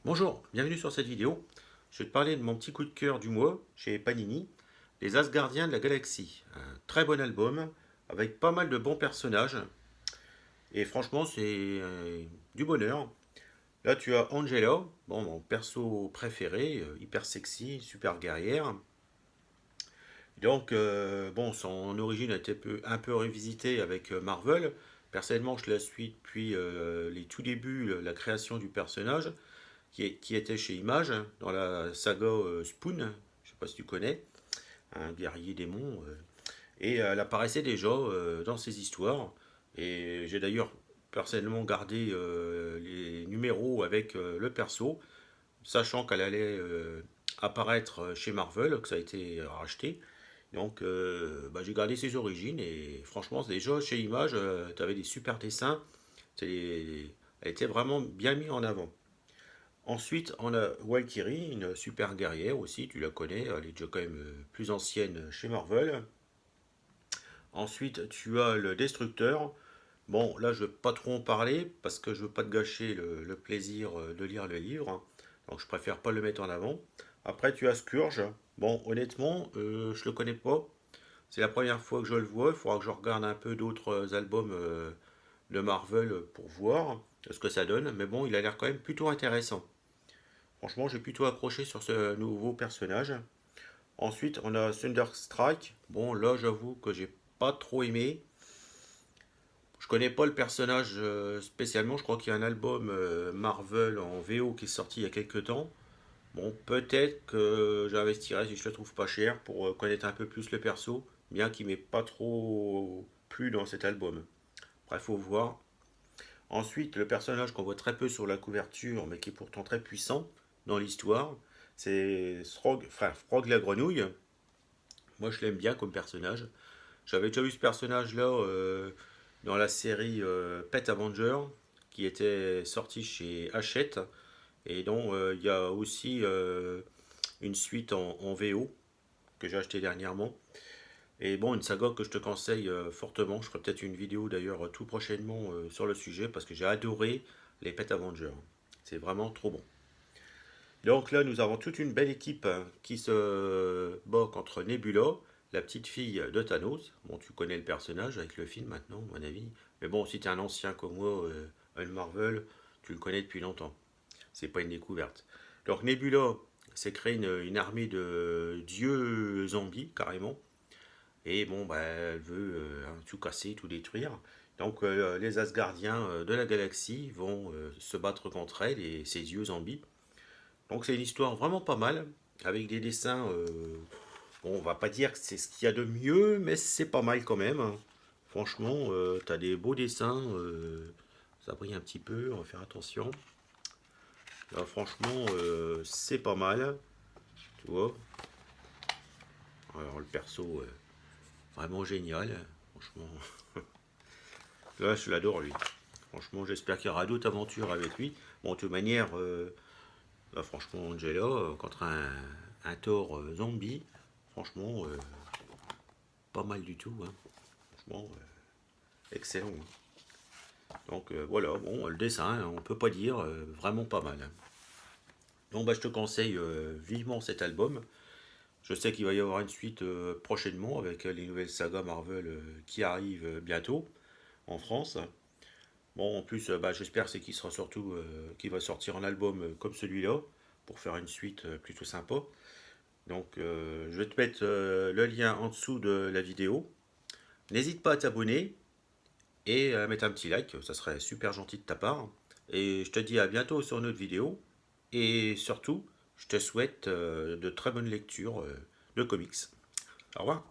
Bonjour, bienvenue sur cette vidéo. Je vais te parler de mon petit coup de cœur du mois chez Panini, Les Asgardiens de la Galaxie. Un très bon album avec pas mal de bons personnages et franchement c'est du bonheur. Là tu as Angela, bon, mon perso préféré, hyper sexy, super guerrière. Donc bon, son origine a été un peu revisitée avec Marvel. Personnellement je la suis depuis les tout débuts, la création du personnage qui était chez Image dans la saga Spoon, je ne sais pas si tu connais, un guerrier démon, et elle apparaissait déjà dans ces histoires. Et j'ai d'ailleurs personnellement gardé les numéros avec le perso, sachant qu'elle allait apparaître chez Marvel, que ça a été racheté. Donc j'ai gardé ses origines et franchement déjà chez Image, tu avais des super dessins, elle était vraiment bien mise en avant. Ensuite, on a Valkyrie, une super guerrière aussi, tu la connais, elle est déjà quand même plus ancienne chez Marvel. Ensuite, tu as le Destructeur. Bon, là, je ne vais pas trop en parler parce que je ne veux pas te gâcher le plaisir de lire le livre. Donc, je préfère pas le mettre en avant. Après, tu as Scourge. Bon, honnêtement, je le connais pas. C'est la première fois que je le vois. Il faudra que je regarde un peu d'autres albums de Marvel pour voir ce que ça donne. Mais bon, il a l'air quand même plutôt intéressant. Franchement, j'ai plutôt accroché sur ce nouveau personnage. Ensuite, on a Thunderstrike. Bon, là, j'avoue que j'ai pas trop aimé. Je connais pas le personnage spécialement. Je crois qu'il y a un album Marvel en VO qui est sorti il y a quelques temps. Bon, peut-être que j'investirai si je le trouve pas cher pour connaître un peu plus le perso, bien qu'il m'ait pas trop plu dans cet album. Bref, faut voir. Ensuite, le personnage qu'on voit très peu sur la couverture, mais qui est pourtant très puissant dans l'histoire, c'est Frog la grenouille. Moi, je l'aime bien comme personnage. J'avais déjà vu ce personnage-là dans la série Pet Avenger, qui était sortie chez Hachette, et dont il y a aussi une suite en VO que j'ai acheté dernièrement. Et bon, une saga que je te conseille fortement. Je ferai peut-être une vidéo d'ailleurs tout prochainement sur le sujet parce que j'ai adoré les Pet Avengers. C'est vraiment trop bon. Donc là, nous avons toute une belle équipe qui se bat contre Nebula, la petite fille de Thanos. Bon, tu connais le personnage avec le film maintenant, à mon avis. Mais bon, si tu es un ancien comme moi, un Marvel, tu le connais depuis longtemps. C'est pas une découverte. Donc Nebula s'est créé une armée de dieux zombies, carrément. Et bon, bah, elle veut tout casser, tout détruire. Donc les Asgardiens de la galaxie vont se battre contre elle et ses dieux zombies. Donc c'est une histoire vraiment pas mal, avec des dessins, bon, on va pas dire que c'est ce qu'il y a de mieux, mais c'est pas mal quand même, hein. Franchement, t'as des beaux dessins, ça brille un petit peu, on va faire attention. Là, franchement, c'est pas mal, tu vois. Alors le perso, vraiment génial, franchement. Là, je l'adore lui. Franchement, j'espère qu'il y aura d'autres aventures avec lui. Bon, de toute manière, là, franchement, Angela, contre un Thor zombie, franchement, pas mal du tout, hein. Franchement, excellent, hein. Donc voilà, bon, le dessin, hein, on peut pas dire, vraiment pas mal, hein. Donc bah, je te conseille vivement cet album. Je sais qu'il va y avoir une suite prochainement avec les nouvelles sagas Marvel qui arrivent bientôt en France. Bon, en plus, bah, j'espère c'est qu'il sera surtout qu'il va sortir un album comme celui-là pour faire une suite plutôt sympa. Donc, je vais te mettre le lien en dessous de la vidéo. N'hésite pas à t'abonner et à mettre un petit like, ça serait super gentil de ta part. Et je te dis à bientôt sur une autre vidéo. Et surtout, je te souhaite de très bonnes lectures de comics. Au revoir.